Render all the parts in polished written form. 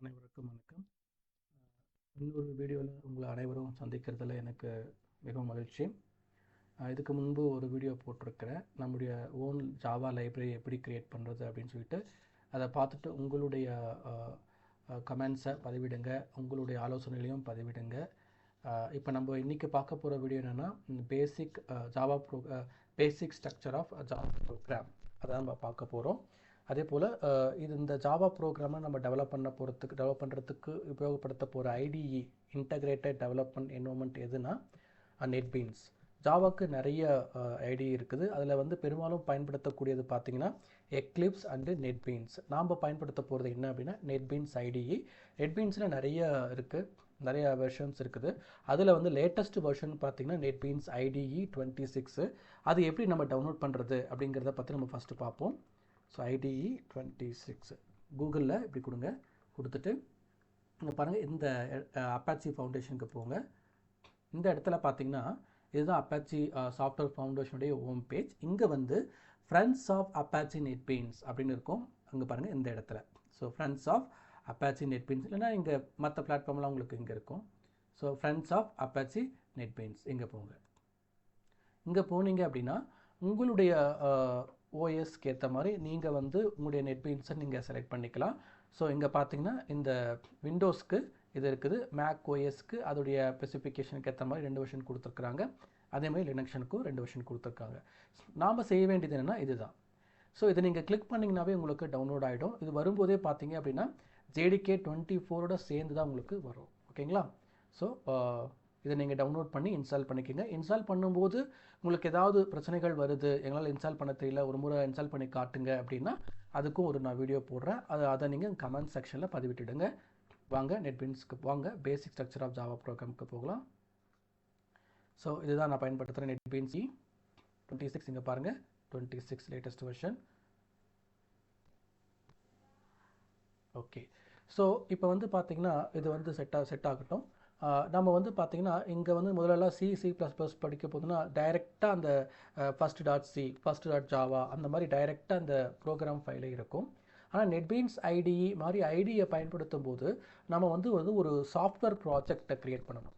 அனைவருக்கும் வணக்கம். இன்னொரு வீடியோவில் உங்களை அனைவரும் சந்திக்கிறதுல எனக்கு மிகவும் மகிழ்ச்சி. இதுக்கு முன்பு ஒரு வீடியோ போட்டிருக்கிறேன், நம்முடைய ஓன் ஜாவா லைப்ரரி எப்படி க்ரியேட் பண்ணுறது அப்படின்னு சொல்லிட்டு. அதை பார்த்துட்டு உங்களுடைய கமெண்ட்ஸை பதிவிடுங்க, உங்களுடைய ஆலோசனைகளையும் பதிவிடுங்க. இப்போ நம்ம இன்றைக்கி பார்க்க போகிற வீடியோ என்னென்னா, basic structure of Java program அதை நம்ம பார்க்க போகிறோம். அதே போல் இந்த ஜாவா ப்ரோக்ராமை நம்ம டெவலப் பண்ணுறதுக்கு உபயோகப்படுத்த போகிற ஐடிஇ இன்டகிரேட்டட் டெவலப்மெண்ட் என்வயர்மெண்ட் எதுனா நெட்பீன்ஸ். ஜாவாக்கு நிறைய ஐடிஇ இருக்குது. அதில் பெரும்பாலும் பயன்படுத்தக்கூடியது பார்த்திங்கன்னா எக்லிப்ஸ் அண்டு நெட்பீன்ஸ். நாம் பயன்படுத்த போகிறது என்ன அப்படின்னா நெட்பீன்ஸ் ஐடிஇ. நெட்பீன்ஸில் நிறைய இருக்குது, நிறைய வெர்ஷன்ஸ் இருக்குது. அதில் லேட்டஸ்ட் வெர்ஷன் பார்த்திங்கன்னா நெட்பீன்ஸ் ஐடிஇ 26. அது எப்படி நம்ம டவுன்லோட் பண்ணுறது அப்படிங்கிறத பற்றி நம்ம ஃபஸ்ட்டு பார்ப்போம். ஸோ ஐடிஇ 26 கூகுளில் இப்படி கொடுத்துட்டு இங்கே பாருங்கள், இந்த அப்பாச்சி ஃபவுண்டேஷனுக்கு போங்க. இந்த இடத்துல பார்த்தீங்கன்னா இதுதான் அப்பாச்சி சாஃப்ட்வேர் ஃபவுண்டேஷனுடைய ஹோம் பேஜ். இங்கே ஃப்ரெண்ட்ஸ் ஆஃப் அப்பாச்சி நெட்பீன்ஸ் அப்படின்னு இருக்கும். அங்கே பாருங்கள் இந்த இடத்துல. So friends of Apache NetBeans, இல்லைன்னா இங்கே மற்ற பிளாட்ஃபார்ம்லாம் உங்களுக்கு இங்கே இருக்கும். So friends of Apache NetBeans இங்கே போங்க. இங்கே போனீங்க அப்படின்னா உங்களுடைய ஓஎஸ்க்கு ஏற்ற மாதிரி நீங்கள் உங்களுடைய நெட்பீன்ஸை நீங்கள் செலக்ட் பண்ணிக்கலாம். ஸோ இங்கே பார்த்தீங்கன்னா இந்த விண்டோஸ்க்கு இது இருக்குது, மேக் ஓஎஸ்க்கு அதோடைய ஸ்பெசிஃபிகேஷனுக்கு ஏற்ற மாதிரி 2 வெர்ஷன் கொடுத்துருக்குறாங்க. அதேமாதிரி லினக்ஸனுக்கும் 2 வெர்ஷன் கொடுத்துருக்காங்க. நாம் செய்ய வேண்டியது என்னென்னா இதுதான். ஸோ இதை நீங்கள் கிளிக் பண்ணிங்கனாவே உங்களுக்கு டவுன்லோட் ஆகிடும். இது வரும்போதே பார்த்தீங்க அப்படின்னா JDK 24ஓட சேர்ந்து தான் உங்களுக்கு வரும். ஓகேங்களா? ஸோ இதை நீங்கள் டவுன்லோட் பண்ணி இன்ஸ்டால் பண்ணிக்கோங்க. இன்ஸ்டால் பண்ணும்போது உங்களுக்கு ஏதாவது பிரச்சனைகள் வருது, எங்களால் இன்ஸ்டால் பண்ண தெரியல, ஒரு முறை இன்ஸ்டால் பண்ணி காட்டுங்க அப்படின்னா அதுக்கும் நான் வீடியோ போடுறேன். அதை நீங்கள் கமெண்ட் செக்ஷனில் பதிவிட்டுடுங்க. வாங்க நெட்பீன்ஸ்க்கு வாங்க, பேசிக் ஸ்ட்ரக்சர் ஆஃப் ஜாவா ப்ரோக்ராமுக்கு போகலாம். ஸோ இதுதான் நான் பயன்படுத்துகிற நெட்பீன்ஸ் 26. இங்கே பாருங்கள் 26 லேட்டஸ்ட் வெர்ஷன். ஓகே, ஸோ இப்போ பார்த்தீங்கன்னா இது செட் ஆகட்டும். நம்ம பார்த்திங்கன்னா இங்கே முதலெல்லாம் C++ படிக்க போதுன்னா டைரெக்டாக அந்த first.java அந்த மாதிரி டைரெக்டாக அந்த ப்ரோக்ராம் ஃபைலே இருக்கும். ஆனால் நெட்பீன்ஸ் ஐடிஇ மாதிரி ஐடியை பயன்படுத்தும் போது நம்ம ஒரு சாஃப்ட்வேர் ப்ராஜெக்டை க்ரியேட் பண்ணணும்.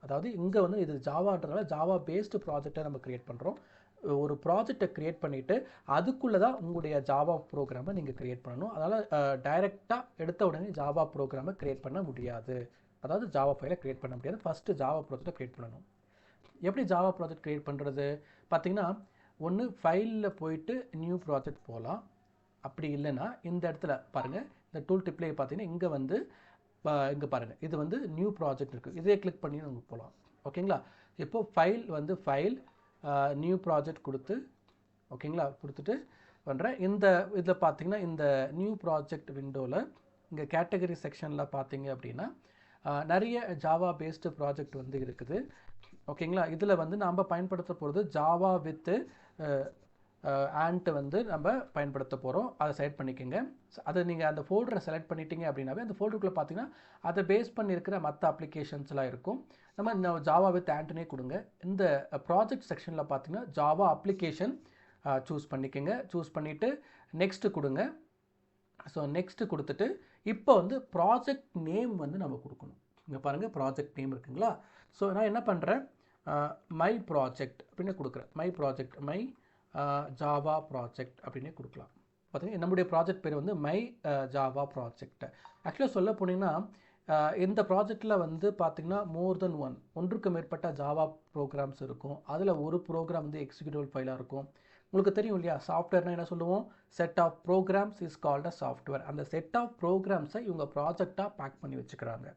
அதாவது இங்கே இது ஜாவான்றதால ஜாவா பேஸ்டு ப்ராஜெக்டை நம்ம க்ரியேட் பண்ணுறோம். ஒரு ப்ராஜெக்டை க்ரியேட் பண்ணிவிட்டு அதுக்குள்ளே தான் உங்களுடைய ஜாவா ப்ரோக்ராமை நீங்கள் க்ரியேட் பண்ணணும். அதனால் டைரெக்டாக எடுத்த உடனே ஜாவா ப்ரோக்ராமை க்ரியேட் பண்ண முடியாது. அதாவது ஜாவா ஃபைலை க்ரியேட் பண்ண முடியாது. ஃபஸ்ட்டு ஜாவா ப்ராஜெக்டை க்ரியேட் பண்ணணும். எப்படி ஜாவா ப்ராஜெக்ட் க்ரியேட் பண்ணுறது? பார்த்திங்கன்னா ஒன்று ஃபைலில் போயிட்டு நியூ ப்ராஜெக்ட் போகலாம். அப்படி இல்லைன்னா இந்த இடத்துல பாருங்கள், இந்த டூல் டிப்லேயே பார்த்தீங்கன்னா இங்கே பாருங்கள், இது நியூ ப்ராஜெக்ட் இருக்குது. இதே கிளிக் பண்ணி நம்ம போகலாம். ஓகேங்களா? இப்போது ஃபைல் நியூ ப்ராஜெக்ட் கொடுத்து, ஓகேங்களா, கொடுத்துட்டு பண்ணுறேன். இதில் பார்த்தீங்கன்னா இந்த நியூ ப்ராஜெக்ட் விண்டோவில் இங்கே கேட்டகரி செக்ஷனில் பார்த்தீங்க அப்படின்னா நிறைய ஜாவா பேஸ்டு ப்ராஜெக்ட் இருக்குது. ஓகேங்களா? இதில் நாம் பயன்படுத்த போகிறது ஜாவா வித் ஆண்ட் நம்ம பயன்படுத்த போகிறோம். அதை செலக்ட் பண்ணிக்கோங்க. அதை நீங்கள் அந்த ஃபோல்டரை செலக்ட் பண்ணிட்டீங்க அப்படின்னாவே அந்த ஃபோல்டருக்குள்ளே பார்த்தீங்கன்னா அதை பேஸ் பண்ணியிருக்கிற மற்ற அப்ளிகேஷன்ஸ்லாம் இருக்கும். நம்ம இந்த ஜாவா வித் ஆண்ட்னே கொடுங்க. இந்த ப்ராஜெக்ட் செக்ஷனில் பார்த்தீங்கன்னா ஜாவா அப்ளிகேஷன் சூஸ் பண்ணிக்கோங்க. சூஸ் பண்ணிவிட்டு நெக்ஸ்ட்டு கொடுங்க. ஸோ நெக்ஸ்ட்டு கொடுத்துட்டு இப்போ ப்ராஜெக்ட் நேம் நம்ம கொடுக்கணும். இங்கே பாருங்கள் ப்ராஜெக்ட் நேம் இருக்குங்களா? ஸோ நான் என்ன பண்ணுறேன், மை ப்ராஜெக்ட் அப்படின்னு கொடுக்குறேன். மை ஜாவா ப்ராஜெக்ட் அப்படின்னே கொடுக்கலாம். பார்த்தீங்கன்னா நம்முடைய ப்ராஜெக்ட் பேர் மை ஜாவா ப்ராஜெக்ட். ஆக்சுவலாக சொல்ல போனீங்கன்னா இந்த ப்ராஜெக்டில் பார்த்திங்கன்னா மோர் தென் ஒன்றுக்கு மேற்பட்ட ஜாவா ப்ரோக்ராம்ஸ் இருக்கும். அதில் ஒரு ப்ரோக்ராம் எக்ஸிக்யூட்டிவ் ஃபைலாக இருக்கும். உங்களுக்கு தெரியும் இல்லையா, சாஃப்ட்வேர்னால் என்ன சொல்லுவோம், set of programs is called a software. அந்த செட் ஆஃப் ப்ரோக்ராம்ஸை இவங்க ப்ராஜெக்டாக பேக் பண்ணி வச்சுக்கிறாங்க.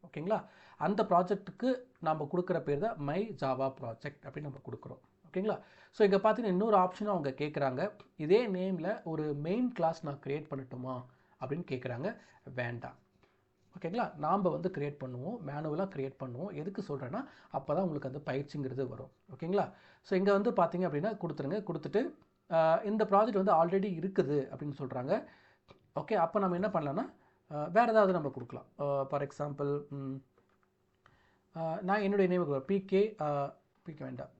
ஓகேங்களா? அந்த ப்ராஜெக்ட்டுக்கு நம்ம கொடுக்குற பேர் தான் மை ஜாவா ப்ராஜெக்ட் அப்படின்னு நம்ம கொடுக்குறோம். ஓகேங்களா? ஸோ இங்கே பார்த்தீங்கன்னா இன்னொரு ஆப்ஷனும் அவங்க கேட்குறாங்க, இதே நேமில் ஒரு மெயின் கிளாஸ் நான் க்ரியேட் பண்ணட்டுமா அப்படின்னு கேட்குறாங்க. வேண்டாம். ஓகேங்களா? நாம் க்ரியேட் பண்ணுவோம், மேனுவலாக க்ரியேட் பண்ணுவோம். எதுக்கு சொல்கிறேன்னா அப்போ தான் உங்களுக்கு அந்த பயிற்சிங்கிறது வரும். ஓகேங்களா? ஸோ இங்கே பார்த்தீங்க அப்படின்னா கொடுத்துருங்க. கொடுத்துட்டு இந்த ப்ராஜெக்ட் ஆல்ரெடி இருக்குது அப்படின்னு சொல்கிறாங்க. ஓகே, அப்போ நம்ம என்ன பண்ணலான்னா வேறு ஏதாவது நம்ம கொடுக்கலாம். ஃபார் எக்ஸாம்பிள் நான் என்னுடைய நேம் பிகே வேண்டாம்.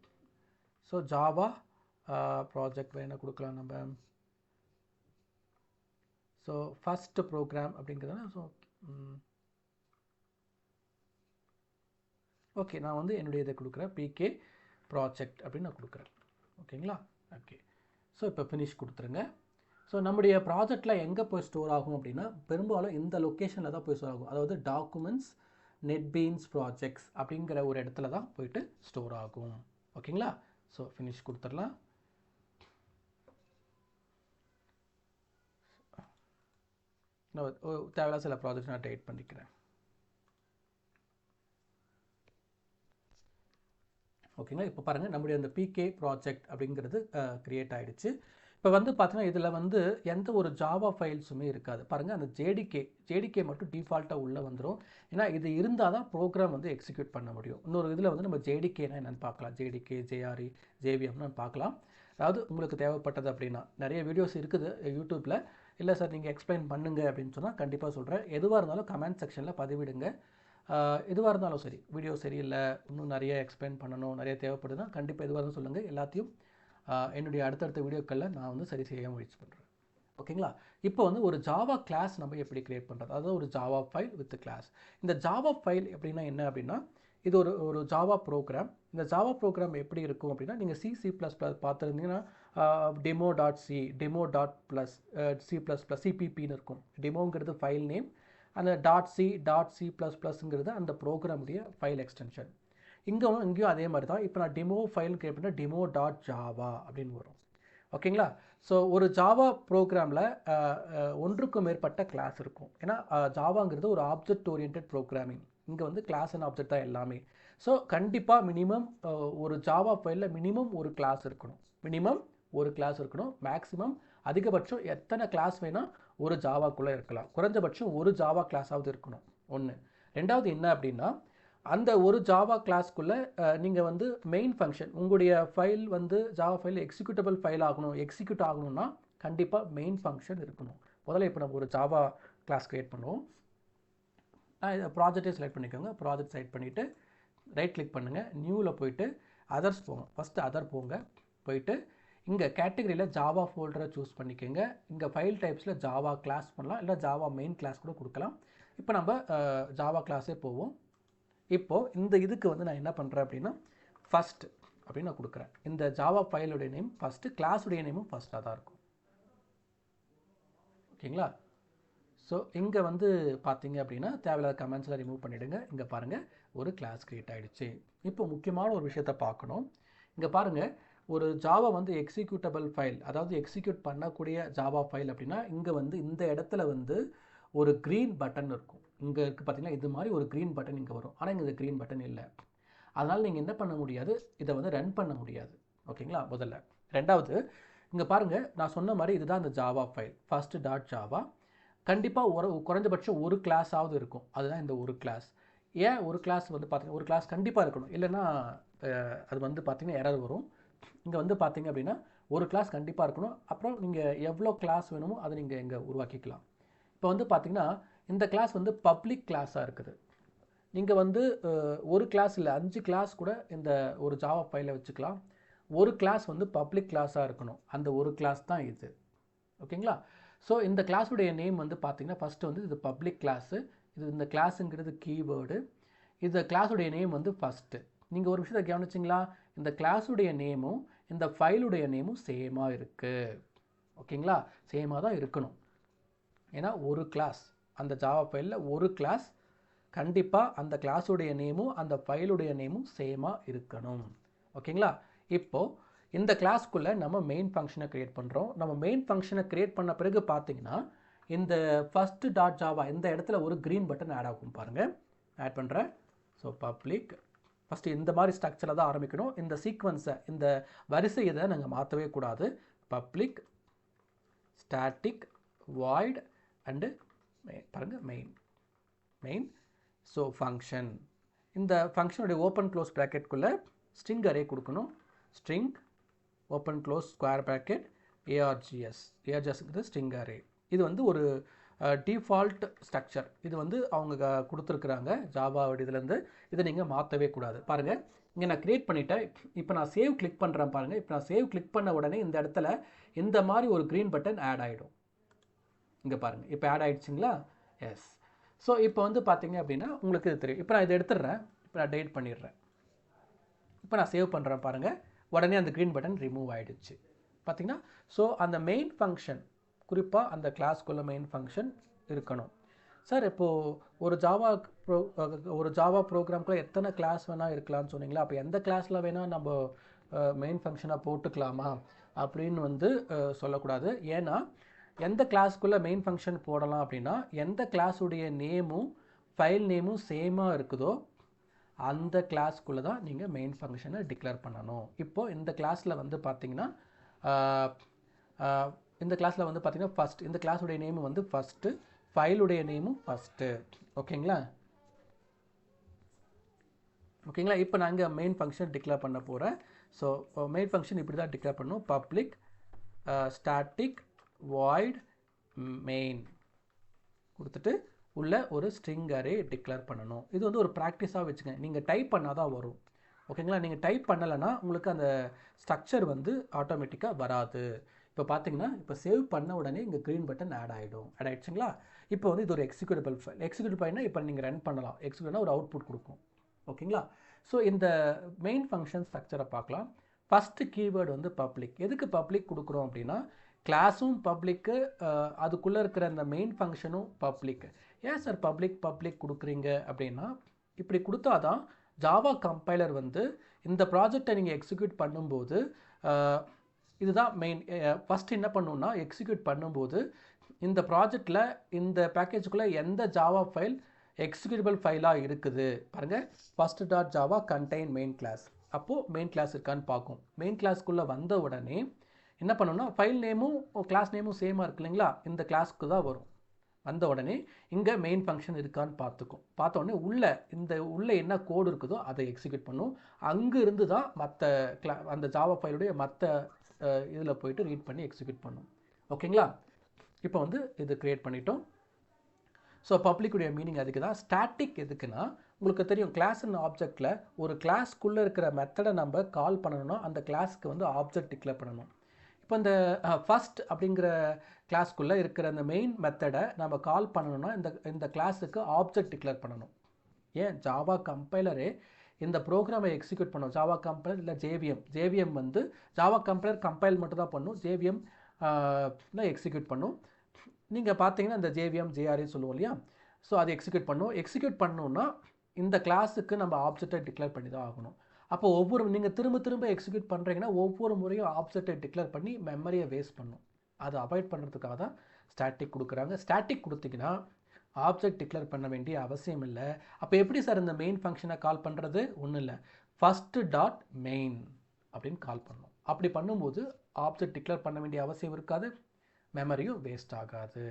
ஸோ ஜாவா ப்ராஜெக்ட் வேணா கொடுக்கலாம் நம்ம. ஸோ ஃபஸ்ட்டு ப்ரோக்ராம் அப்படிங்கிறதுனா ஸோ ஓகே, நான் வந்து என்னுடைய இதை கொடுக்குறேன், பிகே ப்ராஜெக்ட் அப்படின்னு நான் கொடுக்குறேன். ஓகேங்களா? ஓகே, ஸோ இப்போ ஃபினிஷ் கொடுத்துருங்க. ஸோ நம்முடைய ப்ராஜெக்டில் எங்கே போய் ஸ்டோர் ஆகும் அப்படின்னா பெரும்பாலும் இந்த லொக்கேஷனில் தான் போய் ஸ்டோர் ஆகும். அதாவது டாக்குமெண்ட்ஸ் நெட்பீன்ஸ் ப்ராஜெக்ட்ஸ் அப்படிங்கிற ஒரு இடத்துல தான் போயிட்டு ஸ்டோர் ஆகும். ஓகேங்களா? ஸோ ஃபினிஷ் கொடுத்துடலாம். நான் தேவையில்லாத சில ப்ராஜெக்ட் நான் டைட் பண்ணிக்கிறேன். ஓகேங்களா? இப்போ பாருங்கள், நம்முடைய அந்த பிகே ப்ராஜெக்ட் அப்படிங்கிறது க்ரியேட் ஆகிடுச்சு. இப்போ வந்து பார்த்தீங்கன்னா இதில் வந்து எந்த ஒரு ஜாவா ஃபைல்ஸுமே இருக்காது. பாருங்கள், அந்த ஜேடிகே மட்டும் டிஃபால்ட்டாக உள்ளே வந்துடும். ஏன்னா இது இருந்தால் தான் ப்ரோக்ராம் வந்து எக்ஸிக்யூட் பண்ண முடியும். இன்னொரு இதில் வந்து நம்ம ஜேடிகேனா என்னென்னு பார்க்கலாம். ஜேடிகே, ஜேஆர்இ, ஜேவிஎம்னு பார்க்கலாம். அதாவது உங்களுக்கு தேவைப்பட்டது அப்படின்னா நிறைய வீடியோஸ் இருக்குது யூடியூப்பில். இல்லை சார் நீங்கள் எக்ஸ்பிளைன் பண்ணுங்கள் அப்படின்னு சொன்னால் கண்டிப்பாக சொல்கிறேன். எதுவாக இருந்தாலும் கமெண்ட் செக்ஷனில் பதிவிடுங்க. எதுவாக இருந்தாலும் சரி, வீடியோ சரியில்லை, இன்னும் நிறைய எக்ஸ்பிளைன் பண்ணணும், நிறைய தேவைப்படுதுன்னா கண்டிப்பாக எதுவாக இருந்தாலும் சொல்லுங்கள். எல்லாத்தையும் என்னுடைய அடுத்தடுத்த வீடியோக்களில் நான் வந்து சரி செய்ய முயற்சி பண்ணுறேன். ஓகேங்களா? இப்போ வந்து ஒரு ஜாவா கிளாஸ் நம்ம எப்படி கிரியேட் பண்ணுறது, அதாவது ஒரு ஜாவா ஃபைல் வித் கிளாஸ். இந்த ஜாவா ஃபைல் எப்படின்னா என்ன அப்படின்னா, இது ஒரு ஜாவா ப்ரோக்ராம். இந்த ஜாவா ப்ரோக்ராம் எப்படி இருக்கும் அப்படின்னா, நீங்கள் சி ப்ளஸ் ப்ளஸ் பார்த்துருந்தீங்கன்னா demo.c demo.plus C++ சிபிபின்னு இருக்கும். டெமோங்கிறது ஃபைல் நேம், அந்த .c++ங்கிறது அந்த ப்ரோக்ராமுடைய ஃபைல் எக்ஸ்டென்ஷன். இங்கேயும் அதே மாதிரி தான். இப்போ நான் டெமோ ஃபைல் கிரியேட் பண்ணால் demo.java அப்படின்னு வரும். ஓகேங்களா? ஸோ ஒரு ஜாவா ப்ரோக்ராமில் ஒன்றுக்கும் மேற்பட்ட கிளாஸ் இருக்கும். ஏன்னா ஜாவாங்கிறது ஒரு ஆப்ஜெக்ட் ஓரியன்ட் ப்ரோக்ராமிங். இங்கே வந்து கிளாஸ் அண்ட் ஆப்ஜெக்ட் தான் எல்லாமே. ஸோ கண்டிப்பாக மினிமம் ஒரு ஜாவா ஃபைலில் மினிமம் ஒரு கிளாஸ் இருக்கணும். மேக்ஸிமம் அதிகபட்சம் எத்தனை கிளாஸ் வேணால் ஒரு ஜாவாக்குள்ளே இருக்கலாம். குறைஞ்சபட்சம் ஒரு ஜாவா கிளாஸாவது இருக்கணும். ஒன்று. ரெண்டாவது என்ன அப்படின்னா, அந்த ஒரு ஜாவா கிளாஸ்க்குள்ளே நீங்கள் வந்து மெயின் ஃபங்க்ஷன், உங்களுடைய ஃபைல் வந்து Java file executable file execute ஆகணும்னா கண்டிப்பாக மெயின் ஃபங்க்ஷன் இருக்கணும். முதல்ல இப்போ நம்ம ஒரு ஜாவா கிளாஸ் க்ரியேட் பண்ணுவோம். ப்ராஜெக்டே செலக்ட் பண்ணிக்கோங்க. ப்ராஜெக்ட் செலக்ட் பண்ணிவிட்டு ரைட் கிளிக் பண்ணுங்கள். நியூவில் போயிட்டு அதர்ஸ் போங்க. ஃபஸ்ட்டு அதர் போங்க. போயிட்டு இங்கே கேட்டகரியில் ஜாவா ஃபோல்டரை சூஸ் பண்ணிக்கோங்க. இங்கே ஃபைல் டைப்ஸில் ஜாவா கிளாஸ் பண்ணலாம், இல்லை ஜாவா மெயின் கிளாஸ் கூட கொடுக்கலாம். இப்போ நம்ம ஜாவா கிளாஸே போவோம். இப்போது இந்த இதுக்கு வந்து நான் என்ன பண்ணுறேன் அப்படின்னா, ஃபஸ்ட் அப்படின்னு நான் கொடுக்குறேன். இந்த ஜாவா ஃபைலுடைய நேம் ஃபஸ்ட்டு, கிளாஸுடைய நேமும் ஃபஸ்ட்டாக தான் இருக்கும். ஓகேங்களா? ஸோ இங்கே வந்து பார்த்தீங்க அப்படின்னா தேவையில்லாத கமெண்ட்ஸில் ரிமூவ் பண்ணிவிடுங்க. இங்கே பாருங்கள், ஒரு கிளாஸ் க்ரியேட் ஆகிடுச்சு. இப்போ முக்கியமான ஒரு விஷயத்தை பார்க்கணும். இங்கே பாருங்கள், ஒரு ஜாவா வந்து எக்ஸிக்யூட்டபிள் ஃபைல், அதாவது எக்ஸிக்யூட் பண்ணக்கூடிய ஜாவா ஃபைல் அப்படின்னா இங்கே வந்து இந்த இடத்துல வந்து ஒரு க்ரீன் பட்டன் இருக்கும். இங்கே இருக்குது பார்த்தீங்கன்னா, இது மாதிரி ஒரு க்ரீன் பட்டன் இங்கே வரும். ஆனால் இங்கே க்ரீன் பட்டன் இல்லை. அதனால் நீங்கள் என்ன பண்ண முடியாது, இதை வந்து ரன் பண்ண முடியாது. ஓகேங்களா? முதல்ல. ரெண்டாவது, இங்கே பாருங்கள், நான் சொன்ன மாதிரி இதுதான் இந்த ஜாவா ஃபைல் first.java. கண்டிப்பாக குறைஞ்சபட்சம் ஒரு கிளாஸாவது இருக்கும். அதுதான் இந்த ஒரு கிளாஸ். ஏன் ஒரு கிளாஸ் வந்து பார்த்தீங்கன்னா, ஒரு கிளாஸ் கண்டிப்பாக இருக்கணும், இல்லைன்னா அது வந்து பார்த்திங்கன்னா எரர் வரும். இங்கே வந்து பார்த்திங்க அப்படின்னா ஒரு கிளாஸ் கண்டிப்பாக இருக்கணும். அப்புறம் நீங்கள் எவ்வளோ கிளாஸ் வேணுமோ அதை நீங்கள் இங்கே உருவாக்கிக்கலாம். இப்போ வந்து பார்த்திங்கன்னா இந்த கிளாஸ் வந்து பப்ளிக் கிளாஸாக இருக்குது. நீங்கள் வந்து ஒரு கிளாஸ் இல்லை 5 கிளாஸ் கூட இந்த ஒரு ஜாவா ஃபைலை வச்சுக்கலாம். ஒரு கிளாஸ் வந்து பப்ளிக் கிளாஸாக இருக்கணும். அந்த ஒரு கிளாஸ் தான் இது. ஓகேங்களா? ஸோ இந்த கிளாஸுடைய நேம் வந்து பார்த்திங்கன்னா ஃபஸ்ட்டு வந்து இது பப்ளிக் கிளாஸு. இந்த கிளாஸுங்கிறது கீவேர்டு. இந்த கிளாஸுடைய நேம் வந்து ஃபஸ்ட்டு. நீங்கள் ஒரு விஷயத்தை கவனிச்சிங்களா, இந்த கிளாஸுடைய நேமும் இந்த ஃபைலுடைய நேமும் சேமாக இருக்குது. ஓகேங்களா? சேமாக தான் இருக்கணும். ஏன்னா ஒரு கிளாஸ், அந்த ஜாவா ஃபைலில் ஒரு கிளாஸ், கண்டிப்பாக அந்த கிளாஸுடைய நேமும் அந்த ஃபைலுடைய நேமும் சேமாக இருக்கணும். ஓகேங்களா? இப்போது இந்த கிளாஸ்க்குள்ளே நம்ம மெயின் ஃபங்க்ஷனை க்ரியேட் பண்ணுறோம். நம்ம மெயின் ஃபங்க்ஷனை க்ரியேட் பண்ண பிறகு பார்த்தீங்கன்னா இந்த first.java இந்த இடத்துல ஒரு க்ரீன் பட்டன் ஆட் ஆகும் பாருங்கள். ஆட் பண்ணுறேன். ஸோ பப்ளிக் ஃபஸ்ட்டு இந்த மாதிரி ஸ்ட்ரக்சரில் தான் ஆரம்பிக்கணும். இந்த சீக்வன்ஸை, இந்த வரிசை இதை நாங்கள் மாற்றவே கூடாது. பப்ளிக் ஸ்டாட்டிக் வாய்ட் அண்டு பாருங்கள் மெயின். ஸோ ஃபங்க்ஷன், இந்த ஃபங்க்ஷனுடைய ஓப்பன் க்ளோஸ் ப்ராக்கெட்குள்ளே ஸ்ட்ரிங் அரே கொடுக்கணும். String open close square bracket ARGSங்கிறது ஸ்ட்ரிங் அரே. இது வந்து ஒரு டிஃபால்ட் ஸ்ட்ரக்சர். இது வந்து அவங்க கொடுத்துருக்குறாங்க ஜாவா இதுலேருந்து. இதை நீங்கள் மாற்றவே கூடாது. பாருங்கள், இங்கே நான் க்ரியேட் பண்ணிவிட்டேன். இப்போ நான் சேவ் கிளிக் பண்ணுறேன் பாருங்கள். இப்போ நான் சேவ் கிளிக் பண்ண உடனே இந்த இடத்துல இந்த மாதிரி ஒரு க்ரீன் பட்டன் ஆட் ஆகிடும். இங்கே பாருங்கள், இப்போ ஆட் ஆகிடுச்சிங்களா? எஸ். ஸோ இப்போ வந்து பார்த்தீங்க அப்படின்னா உங்களுக்கு இது தெரியும். இப்போ நான் இதை எடுத்துடுறேன். இப்போ நான் டெலிட் பண்ணிடுறேன். இப்போ நான் சேவ் பண்ணுறேன் பாருங்கள். உடனே அந்த க்ரீன் பட்டன் ரிமூவ் ஆகிடுச்சு பார்த்தீங்கன்னா. ஸோ அந்த மெயின் ஃபங்க்ஷன், குறிப்பாக அந்த கிளாஸ்க்குள்ள மெயின் ஃபங்க்ஷன் இருக்கணும். சார் இப்போது ஒரு ஜாவா ப்ரோக்ராம்குள்ளே எத்தனை கிளாஸ் வேணால் இருக்கலாம்னு சொன்னீங்களா? அப்போ எந்த கிளாஸில் வேணால் நம்ம மெயின் ஃபங்க்ஷனாக போட்டுக்கலாமா அப்படின்னு வந்து சொல்லக்கூடாது. ஏன்னா எந்த கிளாஸ்க்குள்ளே மெயின் ஃபங்க்ஷன் போடலாம் அப்படின்னா, எந்த கிளாஸுடைய நேமும் ஃபைல் நேமும் சேமாக இருக்குதோ அந்த கிளாஸ்க்குள்ளே தான் நீங்கள் மெயின் ஃபங்க்ஷனை டிக்ளேர் பண்ணணும். இப்போது இந்த கிளாஸில் வந்து பார்த்தீங்கன்னா ஃபஸ்ட் இந்த கிளாஸுடைய நேமு வந்து ஃபஸ்ட்டு, ஃபைலுடைய நேமும் ஃபஸ்ட்டு. ஓகேங்களா? இப்போ நான் இங்கே மெயின் ஃபங்க்ஷன் டிக்ளேர் பண்ண போகிறேன். ஸோ மெயின் ஃபங்க்ஷன் இப்படி தான் டிக்ளேர் பண்ணணும். பப்ளிக் ஸ்டாட்டிக் வாய்ட் மெயின் கொடுத்துட்டு உள்ள ஒரு ஸ்ட்ரிங் அரே டிக்ளேர் பண்ணணும். இது வந்து ஒரு ப்ராக்டிஸாக வச்சுங்க. நீங்கள் டைப் பண்ணால் தான் வரும். ஓகேங்களா? நீங்கள் டைப் பண்ணலைன்னா உங்களுக்கு அந்த ஸ்ட்ரக்சர் வந்து ஆட்டோமேட்டிக்காக வராது. இப்போ பார்த்தீங்கன்னா இப்போ சேவ் பண்ண உடனே இங்கே க்ரீன் பட்டன் ஆட் ஆகிடுச்சுங்களா? இப்போ வந்து இது ஒரு எக்ஸிக்யூட்டபிள் ஃபைல்னா இப்போ நீங்கள் ரன் பண்ணலாம். எக்ஸிக்யூட்னா ஒரு அவுட்புட் கொடுக்கும். ஓகேங்களா? ஸோ இந்த மெயின் ஃபங்க்ஷன் ஸ்ட்ரக்சரை பார்க்கலாம். ஃபஸ்ட்டு கீவேர்டு வந்து பப்ளிக். எதுக்கு பப்ளிக் கொடுக்குறோம் அப்படின்னா, கிளாஸும் பப்ளிக்கு, அதுக்குள்ளே இருக்கிற அந்த மெயின் ஃபங்க்ஷனும் பப்ளிக். ஏன் சார் பப்ளிக் கொடுக்குறீங்க அப்படின்னா, இப்படி கொடுத்தா தான் ஜாவா கம்பைலர் வந்து இந்த ப்ராஜெக்டை நீங்கள் எக்ஸிக்யூட் பண்ணும்போது இதுதான் மெயின். ஃபஸ்ட்டு என்ன பண்ணணுன்னா, எக்ஸிக்யூட் பண்ணும்போது இந்த ப்ராஜெக்டில் இந்த பேக்கேஜுக்குள்ளே எந்த ஜாவா ஃபைல் எக்ஸிக்யூட்டபிள் ஃபைலாக இருக்குது பாருங்கள். First dot Java contain main clause. அப்போது மெயின் கிளாஸ் இருக்கான்னு பார்க்கும். மெயின் கிளாஸ்க்குள்ளே வந்த உடனே என்ன பண்ணணும்னா, ஃபைல் நேமும் கிளாஸ் நேமும் சேமாக இருக்கு இல்லைங்களா? இந்த கிளாஸ்க்கு தான் வரும். வந்த உடனே இங்கே மெயின் ஃபங்க்ஷன் இருக்கான்னு பார்த்துக்கும். பார்த்த உடனே உள்ளே என்ன கோடு இருக்குதோ அதை எக்ஸிக்யூட் பண்ணும். அங்கே இருந்து தான் அந்த ஜாவா ஃபைலுடைய மற்ற இதில் போயிட்டு ரீட் பண்ணி எக்ஸிக்யூட் பண்ணும். ஓகேங்களா? இப்போ வந்து இது க்ரியேட் பண்ணிட்டோம். ஸோ பப்ளிக்குடைய மீனிங் அதுக்கு தான். ஸ்டாட்டிக் எதுக்குன்னா, உங்களுக்கு தெரியும் கிளாஸ் அண்ட் ஆப்ஜெக்டில் ஒரு கிளாஸ்க்குள்ளே இருக்கிற மெத்தடை நம்ம கால் பண்ணணும்னா அந்த கிளாஸ்க்கு வந்து ஆப்ஜெக்ட் டிக்ளேர் பண்ணணும். இப்போ இந்த ஃபஸ்ட் அப்படிங்கிற கிளாஸ்க்குள்ளே இருக்கிற அந்த மெயின் மெத்தடை நம்ம கால் பண்ணணும்னா இந்த கிளாஸுக்கு ஆப்ஜெக்ட் டிக்ளேர் பண்ணணும். ஏன் ஜாவா கம்பைலரே இந்த ப்ரோக்ராமை எக்ஸிக்யூட் பண்ணும். ஜாவா கம்பைலர் இல்லை ஜேவிஎம் வந்து ஜாவா கம்பைல் மட்டும் தான் பண்ணும். ஜேவிஎம் எக்ஸிக்யூட் பண்ணும். நீங்கள் பார்த்தீங்கன்னா இந்த ஜேவிஎம் ஜேஆர்ஏ சொல்லுவோம் இல்லையா? ஸோ அதை எக்ஸிக்யூட் பண்ணணுன்னா இந்த கிளாஸுக்கு நம்ம ஆப்ஜெக்டை டிக்ளேர் பண்ணி தான் ஆகணும். அப்போ நீங்கள் திரும்ப எக்ஸிக்யூட் பண்ணுறீங்கன்னா ஒவ்வொரு முறையும் ஆப்ஜெக்டை டிக்ளேர் பண்ணி மெமரியை வேஸ்ட் பண்ணும். அதை அவாய்ட் பண்ணுறதுக்காக தான் ஸ்டாட்டிக் கொடுக்குறாங்க. ஸ்டாட்டிக் கொடுத்தீங்கன்னா ஆப்ஜெக்ட் டிக்ளேர் பண்ண வேண்டிய அவசியம் இல்லை. அப்போ எப்படி சார் இந்த மெயின் ஃபங்க்ஷனை கால் பண்ணுறது? ஒன்றும் இல்லை, ஃபஸ்ட்டு டாட் மெயின் அப்படின்னு கால் பண்ணணும். அப்படி பண்ணும்போது ஆப்ஜெக்ட் டிக்ளேர் பண்ண வேண்டிய அவசியம் இருக்காது, மெமரியும் வேஸ்ட் ஆகாது.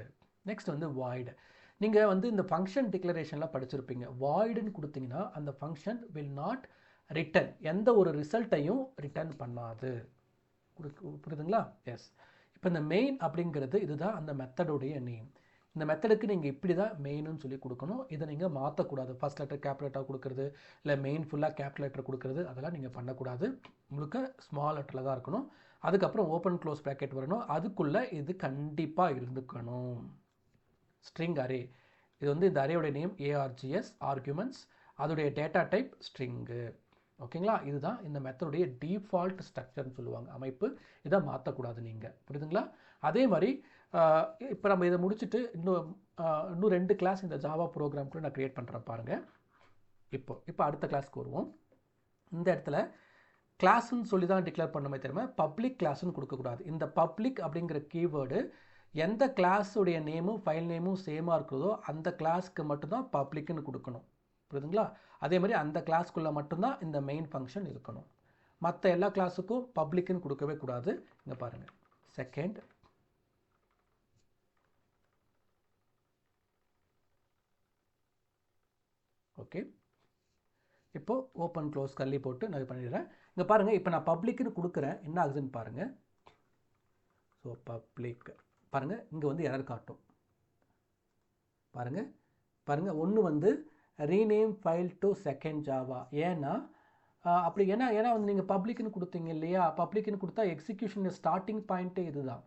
நெக்ஸ்ட் வந்து வாய்டு. நீங்கள் வந்து இந்த ஃபங்க்ஷன் டிக்ளரேஷனில் படிச்சிருப்பீங்க. வாய்டுன்னு கொடுத்தீங்கன்னா அந்த ஃபங்க்ஷன் வில் நாட் ரிட்டன், எந்த ஒரு ரிசல்ட்டையும் ரிட்டர்ன் பண்ணாது. புரியுதுங்களா? எஸ். இப்போ இந்த மெயின் அப்படிங்கிறது இதுதான் அந்த மெத்தடுடைய நேம். இந்த மெத்தடுக்கு நீங்கள் இப்படி தான் மெயின்னு சொல்லி கொடுக்கணும். இதை நீங்கள் மாற்றக்கூடாது. ஃபஸ்ட் லெட்டர் கேப்லேட்டாக கொடுக்குறது, இல்லை மெயின் ஃபுல்லாக கேப்லேட்டர் கொடுக்குறது, அதெல்லாம் நீங்கள் பண்ணக்கூடாது. முழுக்க ஸ்மால் லெட்டரில் தான் இருக்கணும். அதுக்கப்புறம் ஓப்பன் க்ளோஸ் ப்ராக்கெட் வரணும். அதுக்குள்ளே இது கண்டிப்பாக இருந்துக்கணும். ஸ்ட்ரிங் அரே, இது வந்து இந்த அரேயோடைய நேம் ஏஆர்ஜிஎஸ் ஆர்குமெண்ட்ஸ், அதோடைய டேட்டா டைப் ஸ்ட்ரிங்கு. ஓகேங்களா? இதுதான் இந்த மெத்தடுடைய டிஃபால்ட் ஸ்ட்ரக்சர்னு சொல்லுவாங்க, அமைப்பு. இதை மாற்றக்கூடாது நீங்கள். புரியுதுங்களா? அதே மாதிரி இப்போ நம்ம இதை முடிச்சுட்டு இன்னும் 2 கிளாஸ் இந்த ஜாவா ப்ரோக்ராம் கூட நான் க்ரியேட் பண்ணுறேன் பாருங்கள். இப்போ அடுத்த கிளாஸ்க்கு வருவோம். இந்த இடத்துல கிளாஸ்ன்னு சொல்லி தான் டிக்ளேர் பண்ணவே தெரியுமா, பப்ளிக் கிளாஸ்ன்னு கொடுக்கக்கூடாது. இந்த பப்ளிக் அப்படிங்கிற கீவேர்டு எந்த கிளாஸுடைய நேமும் ஃபைல் நேமும் சேமாக இருக்கிறதோ அந்த கிளாஸ்க்கு மட்டும்தான் பப்ளிக்னு கொடுக்கணும். புரியுதுங்களா? அதே மாதிரி அந்த கிளாஸ்க்குள்ளே மட்டும்தான் இந்த மெயின் ஃபங்க்ஷன் இருக்கணும். மற்ற எல்லா கிளாஸுக்கும் பப்ளிக்னு கொடுக்கவே கூடாது. இங்கே பாருங்கள், செகண்ட் ஓகே. இப்போது ஓப்பன் க்ளோஸ் கல்லி போட்டு நான் பண்ணிடுறேன். இங்கே பாருங்கள், இப்போ நான் பப்ளிக்னு கொடுக்குறேன், என்ன ஆகுதுன்னு பாருங்கள். ஸோ பப்ளிக் பாருங்கள், இங்கே வந்து எரர் காட்டும். பாருங்கள் ஒன்று வந்து rename file to second Java. ஏன்னா ஏன்னா வந்து நீங்கள் பப்ளிக்னு கொடுத்தீங்க இல்லையா? பப்ளிக்னு கொடுத்தா எக்ஸிக்யூஷன் ஸ்டார்டிங் பாயிண்ட்டே இதுதான்.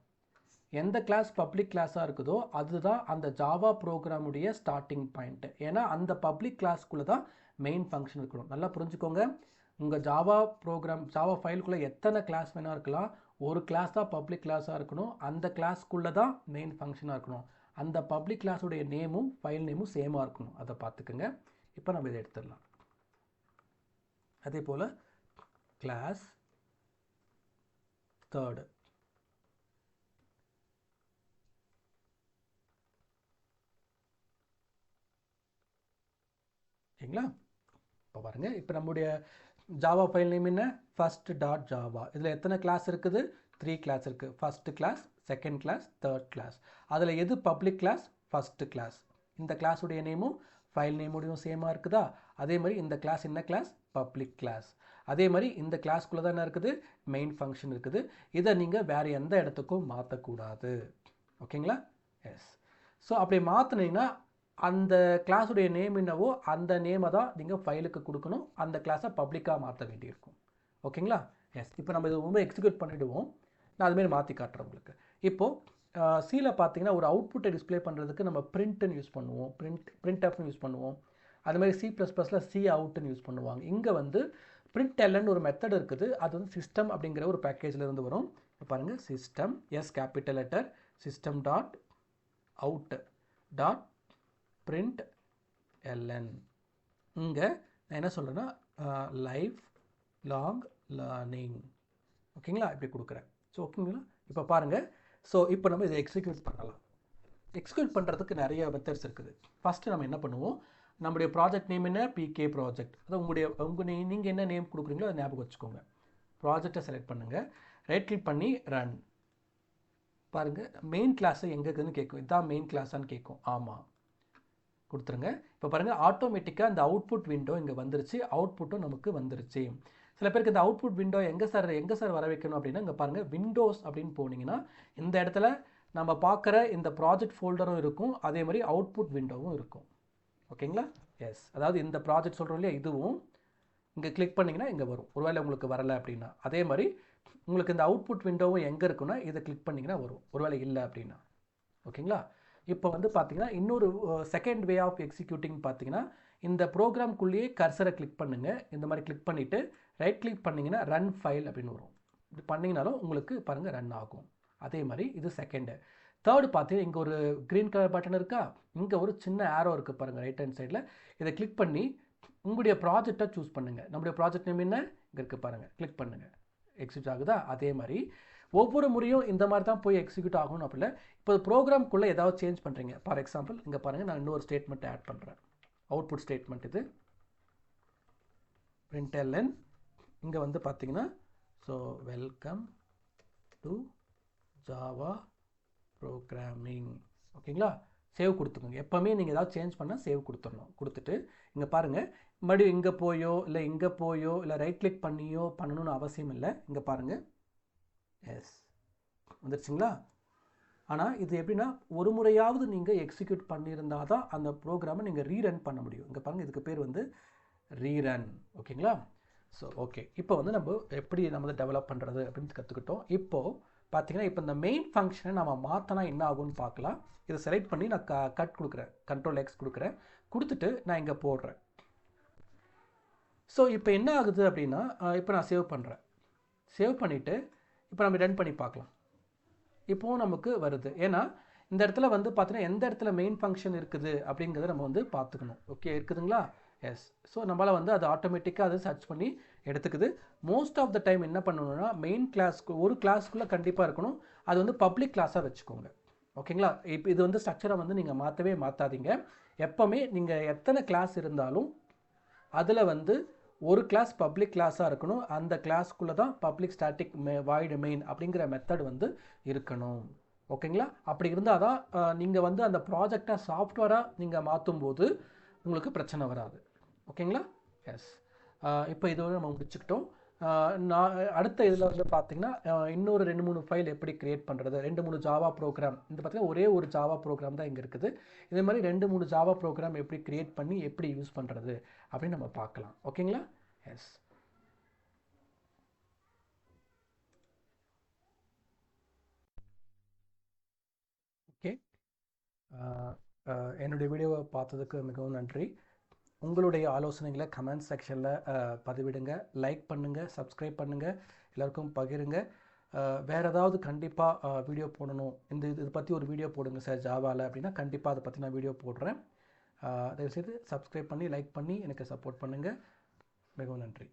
எந்த கிளாஸ் பப்ளிக் கிளாஸாக இருக்குதோ அதுதான் அந்த ஜாவா ப்ரோக்ராமுடைய ஸ்டார்டிங் பாயிண்ட். ஏன்னா அந்த பப்ளிக் கிளாஸ்க்குள்ளே தான் மெயின் ஃபங்க்ஷன் இருக்கணும். நல்லா புரிஞ்சுக்கோங்க. உங்கள் ஜாவா ப்ரோக்ராம் ஜாவா ஃபைலுக்குள்ளே எத்தனை கிளாஸ் வேணால் இருக்கலாம், ஒரு கிளாஸ் தான் பப்ளிக் கிளாஸாக இருக்கணும். அந்த கிளாஸ்க்குள்ளே தான் மெயின் ஃபங்க்ஷனாக இருக்கணும். அந்த பப்ளிக் கிளாஸுடைய நேமும் ஃபைல் நேமும் சேமாக இருக்கணும். அதை பார்த்துக்குங்க. இப்போ நம்ம இதை எடுத்துடலாம். அதே போல் கிளாஸ் தேர்டு சரிங்களா. இப்போ பாருங்கள், இப்போ நம்முடைய ஜாவா ஃபைல் நேம் என்ன, ஃபர்ஸ்ட் டாட் ஜாவா. இதில் எத்தனை கிளாஸ் இருக்குது, 3 கிளாஸ் இருக்குது. First class, second class, third class. அதில் எது பப்ளிக் கிளாஸ், ஃபர்ஸ்ட் கிளாஸ். இந்த கிளாஸுடைய நேமும் ஃபைல் நேமுடையும் சேமாக இருக்குதா. அதே மாதிரி இந்த கிளாஸ் என்ன கிளாஸ், பப்ளிக் கிளாஸ். அதே மாதிரி இந்த கிளாஸ்க்குள்ளே தான் என்ன இருக்குது, மெயின் ஃபங்க்ஷன் இருக்குது. இதை நீங்கள் வேறு எந்த இடத்துக்கும் மாற்றக்கூடாது. ஓகேங்களா. எஸ். ஸோ அப்படி மாற்றினீங்கன்னா அந்த கிளாஸுடைய நேம் என்னவோ அந்த நேமை தான் நீங்கள் ஃபைலுக்கு கொடுக்கணும். அந்த கிளாஸை பப்ளிக்காக மாற்ற வேண்டியிருக்கும். ஓகேங்களா. எஸ். இப்போ நம்ம இது ரொம்ப எக்ஸிக்யூட் பண்ணிவிடுவோம். நான் அதுமாரி மாற்றி காட்டுறேன் உங்களுக்கு. இப்போது சியில் பார்த்தீங்கன்னா ஒரு அவுட்புட்டை டிஸ்பிளே பண்ணுறதுக்கு நம்ம பிரிண்ட்னு யூஸ் பண்ணுவோம், பிரிண்ட்எஃப்னு யூஸ் பண்ணுவோம். அதுமாதிரி C++ல் சி அவுட்னு யூஸ் பண்ணுவாங்க. இங்கே வந்து println ஒரு மெத்தட் இருக்குது. அது வந்து சிஸ்டம் அப்படிங்கிற ஒரு பேக்கேஜில் இருந்து வரும். இப்போ பாருங்கள், system S capital letter system dot out dot print ln. இங்கே நான் என்ன சொல்கிறேன்னா லைஃப் லாங் லேர்னிங். ஓகேங்களா, இப்படி கொடுக்குறேன். ஸோ ஓகேங்களா. இப்போ பாருங்கள். ஸோ இப்போ நம்ம இதை எக்ஸிக்யூட் பண்ணலாம். எக்ஸிக்யூட் பண்ணுறதுக்கு நிறைய மெத்தட்ஸ் இருக்குது. ஃபஸ்ட்டு நம்ம என்ன பண்ணுவோம், நம்முடைய ப்ராஜெக்ட் நேம் என்ன, பிகே ப்ராஜெக்ட். அதாவது நீங்கள் என்ன நேம் கொடுக்குறீங்களோ அதை ஞாபகம் வச்சுக்கோங்க. ப்ராஜெக்டை செலக்ட் பண்ணுங்கள், ரைட் கிளிக் பண்ணி ரன். பாருங்கள், மெயின் கிளாஸை எங்கே இருக்குதுன்னு கேட்கும். இதுதான் மெயின் கிளாஸான்னு கேட்கும். ஆமாம், கொடுத்துருங்க. இப்போ பாருங்கள், ஆட்டோமேட்டிக்காக அந்த அவுட்புட் விண்டோ இங்கே வந்துருச்சு. அவுட்புட்டும் நமக்கு வந்துருச்சு. சில பேருக்கு இந்த அவுட்புட் விண்டோ எங்கே சார் வர வைக்கணும் அப்படின்னா, இங்கே பாருங்கள், விண்டோஸ் அப்படின்னு போனீங்கன்னா இந்த இடத்துல நம்ம பார்க்குற இந்த ப்ராஜெக்ட் ஃபோல்டரும் இருக்கும், அதே மாதிரி அவுட்புட் விண்டோவும் இருக்கும். ஓகேங்களா. எஸ். அதாவது இந்த ப்ராஜெக்ட் சொல்கிறோம் இல்லையா, இதுவும் இங்கே கிளிக் பண்ணிங்கன்னா இங்கே வரும். ஒருவேளை உங்களுக்கு வரலை அப்படின்னா. அதே மாதிரி உங்களுக்கு இந்த அவுட்புட் விண்டோவும் எங்கே இருக்குன்னா இதை கிளிக் பண்ணிங்கன்னா வரும், ஒருவேளை இல்லை அப்படின்னா. ஓகேங்களா. இப்போ வந்து பார்த்தீங்கன்னா இன்னொரு செகண்ட் வே ஆஃப் எக்ஸிக்யூட்டிங் பார்த்தீங்கன்னா, இந்த ப்ரோக்ராம்குள்ளேயே கர்சரை கிளிக் பண்ணுங்கள். இந்த மாதிரி கிளிக் பண்ணிவிட்டு ரைட் கிளிக் பண்ணிங்கன்னா ரன் ஃபைல் அப்படின்னு வரும். இப்படி பண்ணிங்கனாலும் உங்களுக்கு பாருங்கள் ரன் ஆகும். அதே மாதிரி இது செகண்டு. தேர்டு பார்த்தீங்கன்னா இங்கே ஒரு க்ரீன் கலர் பட்டன் இருக்கா, இங்கே ஒரு சின்ன ஆரோ இருக்குது பாருங்கள் ரைட் ஹேண்ட் சைடில். இதை கிளிக் பண்ணி உங்களுடைய ப்ராஜெக்டை சூஸ் பண்ணுங்கள். நம்முடைய ப்ராஜெக்ட் நேம் என்ன இங்கே இருக்குது பாருங்கள், கிளிக் பண்ணுங்கள். எக்ஸிக்யூட் ஆகுதா. அதே மாதிரி ஒவ்வொரு முறையும் இந்த மாதிரி தான் போய் எக்ஸிக்யூட் ஆகணும் அப்படில்ல. இப்போ ப்ரோக்ராம்குள்ளே ஏதாவது சேஞ்ச் பண்ணுறீங்க. ஃபார் எக்ஸாம்பிள் இங்கே பாருங்கள், நான் இன்னொரு ஸ்டேட்மெண்ட் ஆட் பண்ணுறேன். அவுட்புட் ஸ்டேட்மெண்ட் இது println. இங்கே வந்து பார்த்தீங்கன்னா so welcome to Java programming. ஓகேங்களா. சேவ் கொடுத்துக்கோங்க. எப்போவுமே நீங்கள் ஏதாவது சேஞ்ச் பண்ணால் சேவ் கொடுத்துடணும். கொடுத்துட்டு இங்கே பாருங்கள், மறுபடியும் இங்கே போயோ இல்லை ரைட் கிளிக் பண்ணியோ பண்ணணும்னு அவசியம் இல்லை. இங்கே பாருங்கள், எஸ் வந்துருச்சுங்களா. ஆனால் இது எப்படின்னா ஒரு முறையாவது நீங்கள் எக்ஸிக்யூட் பண்ணியிருந்தால் தான் அந்த ப்ரோக்ராமை நீங்கள் ரீரன் பண்ண முடியும். இங்கே பாருங்கள், இதுக்கு பேர் வந்து ரீரன். ஓகேங்களா. ஸோ ஓகே, இப்போ வந்து நம்ம எப்படி நம்ம டெவலப் பண்ணுறது அப்படின்னு கற்றுக்கிட்டோம். இப்போது பார்த்தீங்கன்னா இப்போ இந்த மெயின் ஃபங்க்ஷனை நம்ம மாற்றினா என்ன ஆகும்னு பார்க்கலாம். இதை செலக்ட் பண்ணி நான் கட் கொடுக்குறேன், Ctrl+X கொடுக்குறேன். கொடுத்துட்டு நான் இங்கே போடுறேன். ஸோ இப்போ என்ன ஆகுது அப்படின்னா, இப்போ நான் சேவ் பண்ணுறேன். சேவ் பண்ணிவிட்டு இப்போ நம்ம ரன் பண்ணி பார்க்கலாம். இப்போவும் நமக்கு வருது. ஏன்னா இந்த இடத்துல வந்து பார்த்தீங்கன்னா எந்த இடத்துல மெயின் ஃபங்க்ஷன் இருக்குது அப்படிங்கிறத நம்ம வந்து பார்த்துக்கணும். ஓகே, இருக்குதுங்களா. எஸ். ஸோ நம்மளால் வந்து அது ஆட்டோமேட்டிக்காக அதை சர்ச் பண்ணி எடுத்துக்குது. மோஸ்ட் ஆஃப் த டைம் என்ன பண்ணணும்னா மெயின் கிளாஸ்க்கு ஒரு கிளாஸ்க்குள்ளே கண்டிப்பாக இருக்கணும். அது வந்து பப்ளிக் கிளாஸாக வச்சுக்கோங்க. ஓகேங்களா. இப்போ இது வந்து ஸ்ட்ரக்சரை வந்து நீங்கள் மாற்றாதீங்க. எப்போவுமே நீங்கள் எத்தனை கிளாஸ் இருந்தாலும் அதில் வந்து ஒரு கிளாஸ் பப்ளிக் கிளாஸாக இருக்கணும். அந்த கிளாஸ்க்குள்ளே தான் பப்ளிக் ஸ்டாட்டிக் வாய்டு மெயின் அப்படிங்கிற மெத்தட் வந்து இருக்கணும். ஓகேங்களா. அப்படி இருந்தால் தான் நீங்கள் வந்து அந்த ப்ராஜெக்டை சாஃப்ட்வேராக நீங்கள் மாற்றும்போது உங்களுக்கு பிரச்சனை வராது. ஓகேங்களா. எஸ். இப்போ இதோடு நம்ம முடிச்சுக்கிட்டோம். நான் அடுத்த இதில் வந்து பார்த்தீங்கன்னா இன்னொரு 2-3 ஃபைல் எப்படி க்ரியேட் பண்ணுறது, 2-3 ஜாவா ப்ரோக்ராம். இந்த பார்த்தீங்கன்னா ஒரே ஒரு ஜாவா ப்ரோக்ராம் தான் இங்கே இருக்குது. இதே மாதிரி 2-3 ஜாவா ப்ரோக்ராம் எப்படி க்ரியேட் பண்ணி எப்படி யூஸ் பண்ணுறது அப்படின்னு நம்ம பார்க்கலாம். ஓகேங்களா. எஸ். என்னுடைய வீடியோவை பார்த்ததுக்கு மிகவும் நன்றி. உங்களுடைய ஆலோசனைகளை கமெண்ட் செக்ஷனில் பதிவிடுங்க. லைக் பண்ணுங்கள், சப்ஸ்கிரைப் பண்ணுங்கள், எல்லாருக்கும் பகிருங்க. வேறு ஏதாவது கண்டிப்பாக வீடியோ போடணும், இது பற்றி ஒரு வீடியோ போடுங்க சார் ஜாவாவில் அப்படின்னா கண்டிப்பாக அதை பற்றி நான் வீடியோ போடுறேன். தயவுசெய்து சப்ஸ்கிரைப் பண்ணி லைக் பண்ணி எனக்கு சப்போர்ட் பண்ணுங்கள். மிகவும் நன்றி.